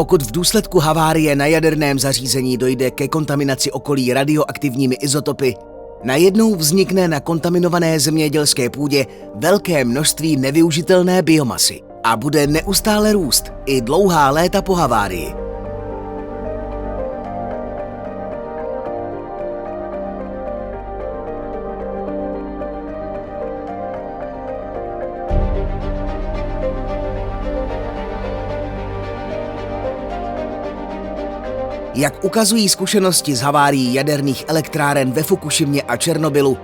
Pokud v důsledku havárie na jaderném zařízení dojde ke kontaminaci okolí radioaktivními izotopy, najednou vznikne na kontaminované zemědělské půdě velké množství nevyužitelné biomasy a bude neustále růst i dlouhá léta po havárii. Jak ukazují zkušenosti z havárií jaderných elektráren ve Fukušimě a Černobylu,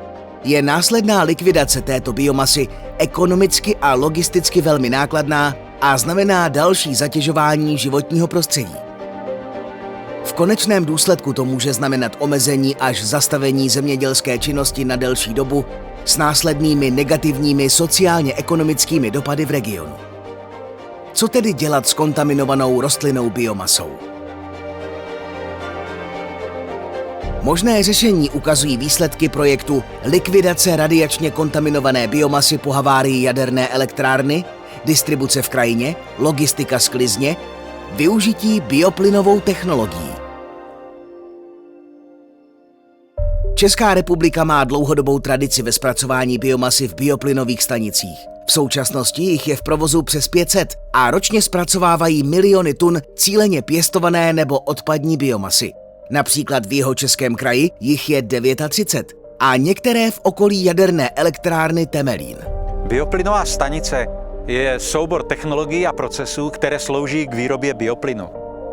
je následná likvidace této biomasy ekonomicky a logisticky velmi nákladná a znamená další zatěžování životního prostředí. V konečném důsledku to může znamenat omezení až zastavení zemědělské činnosti na delší dobu s následnými negativními sociálně-ekonomickými dopady v regionu. Co tedy dělat s kontaminovanou rostlinnou biomasou? Možné řešení ukazují výsledky projektu likvidace radiačně kontaminované biomasy po havárii jaderné elektrárny, distribuce v krajině, logistika sklizně, využití bioplynovou technologií. Česká republika má dlouhodobou tradici ve zpracování biomasy v bioplynových stanicích. V současnosti jich je v provozu přes 500 a ročně zpracovávají miliony tun cíleně pěstované nebo odpadní biomasy. Například v Jihočeském kraji jich je 39 a některé v okolí jaderné elektrárny Temelín. Bioplynová stanice je soubor technologií a procesů, které slouží k výrobě bioplynu.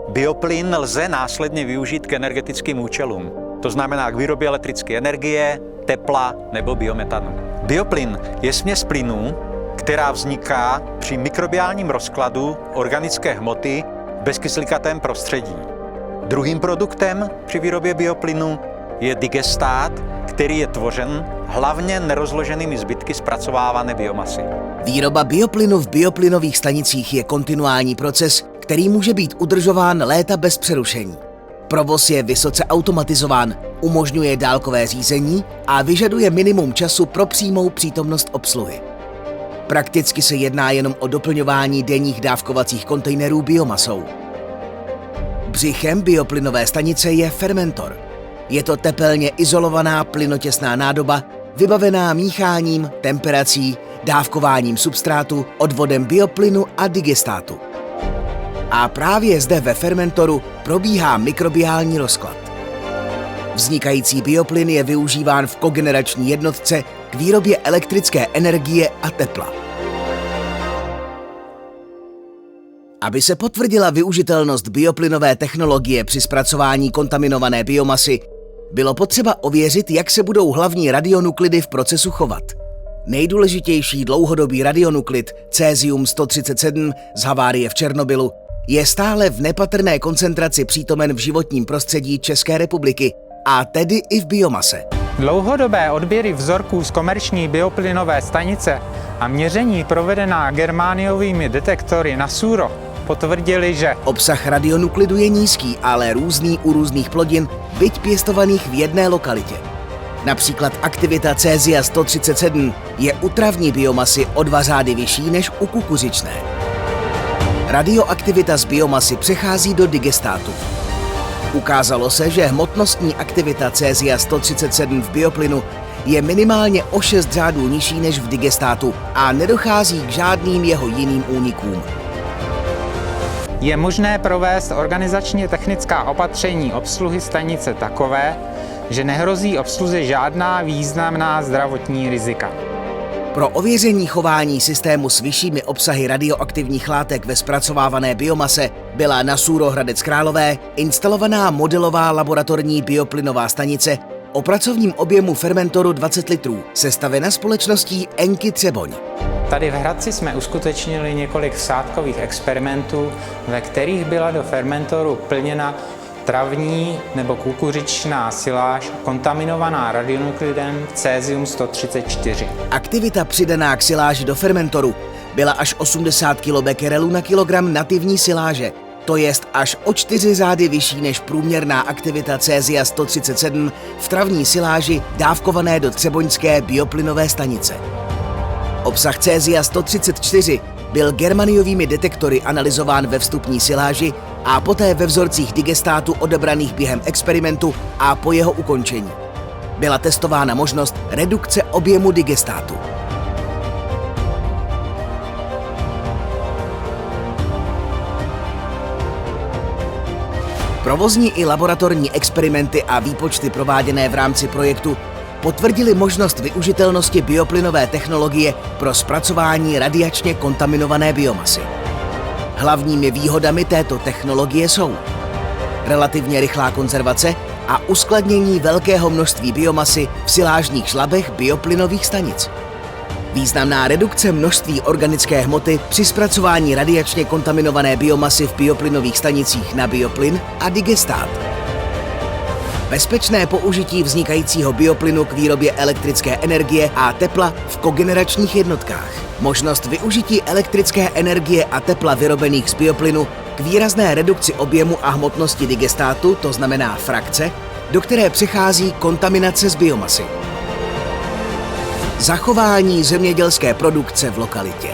Bioplyn lze následně využít k energetickým účelům, to znamená k výrobě elektrické energie, tepla nebo biometanu. Bioplyn je směs plynů, která vzniká při mikrobiálním rozkladu organické hmoty v bezkyslíkatém prostředí. Druhým produktem při výrobě bioplynu je digestát, který je tvořen hlavně nerozloženými zbytky zpracovávané biomasy. Výroba bioplynu v bioplynových stanicích je kontinuální proces, který může být udržován léta bez přerušení. Provoz je vysoce automatizován, umožňuje dálkové řízení a vyžaduje minimum času pro přímou přítomnost obsluhy. Prakticky se jedná jenom o doplňování denních dávkovacích kontejnerů biomasou. Břichem bioplynové stanice je fermentor. Je to tepelně izolovaná plynotěsná nádoba, vybavená mícháním, temperací, dávkováním substrátu, odvodem bioplynu a digestátu. A právě zde ve fermentoru probíhá mikrobiální rozklad. Vznikající bioplyn je využíván v kogenerační jednotce k výrobě elektrické energie a tepla. Aby se potvrdila využitelnost bioplynové technologie při zpracování kontaminované biomasy, bylo potřeba ověřit, jak se budou hlavní radionuklidy v procesu chovat. Nejdůležitější dlouhodobý radionuklid cézium-137 z havárie v Černobylu je stále v nepatrné koncentraci přítomen v životním prostředí České republiky, a tedy i v biomase. Dlouhodobé odběry vzorků z komerční bioplynové stanice a měření provedená germániovými detektory na sůro potvrdili, že obsah radionuklidu je nízký, ale různý u různých plodin, byť pěstovaných v jedné lokalitě. Například aktivita cézia-137 je u travní biomasy o 2 řády vyšší než u kukuřičné. Radioaktivita z biomasy přechází do digestátu. Ukázalo se, že hmotnostní aktivita cézia-137 v bioplynu je minimálně o 6 řádů nižší než v digestátu a nedochází k žádným jeho jiným únikům. je možné provést organizačně technická opatření obsluhy stanice takové, že nehrozí obsluze žádná významná zdravotní rizika. Pro ověření chování systému s vyššími obsahy radioaktivních látek ve zpracovávané biomase byla na Sůro Hradec Králové instalovaná modelová laboratorní bioplynová stanice o pracovním objemu fermentoru 20 litrů, sestavena společností Enky Třeboň. Tady v Hradci jsme uskutečnili několik vsádkových experimentů, ve kterých byla do fermentoru plněna travní nebo kukuřičná siláž kontaminovaná radionuklidem cézium-134. Aktivita přidaná k siláži do fermentoru byla až 80 kBq na kilogram nativní siláže, to jest až o 4 řády vyšší než průměrná aktivita cézia-137 v travní siláži dávkované do třeboňské bioplynové stanice. Obsah cézia-134 byl germaniovými detektory analyzován ve vstupní siláži a poté ve vzorcích digestátu odebraných během experimentu a po jeho ukončení. Byla testována možnost redukce objemu digestátu. Provozní i laboratorní experimenty a výpočty prováděné v rámci projektu potvrdili možnost využitelnosti bioplynové technologie pro zpracování radiačně kontaminované biomasy. Hlavními výhodami této technologie jsou relativně rychlá konzervace a uskladnění velkého množství biomasy v silážních šlabech bioplynových stanic. Významná redukce množství organické hmoty při zpracování radiačně kontaminované biomasy v bioplynových stanicích na bioplyn a digestát. Bezpečné použití vznikajícího bioplynu k výrobě elektrické energie a tepla v kogeneračních jednotkách. Možnost využití elektrické energie a tepla vyrobených z bioplynu k výrazné redukci objemu a hmotnosti digestátu, to znamená frakce, do které přechází kontaminace z biomasy. Zachování zemědělské produkce v lokalitě.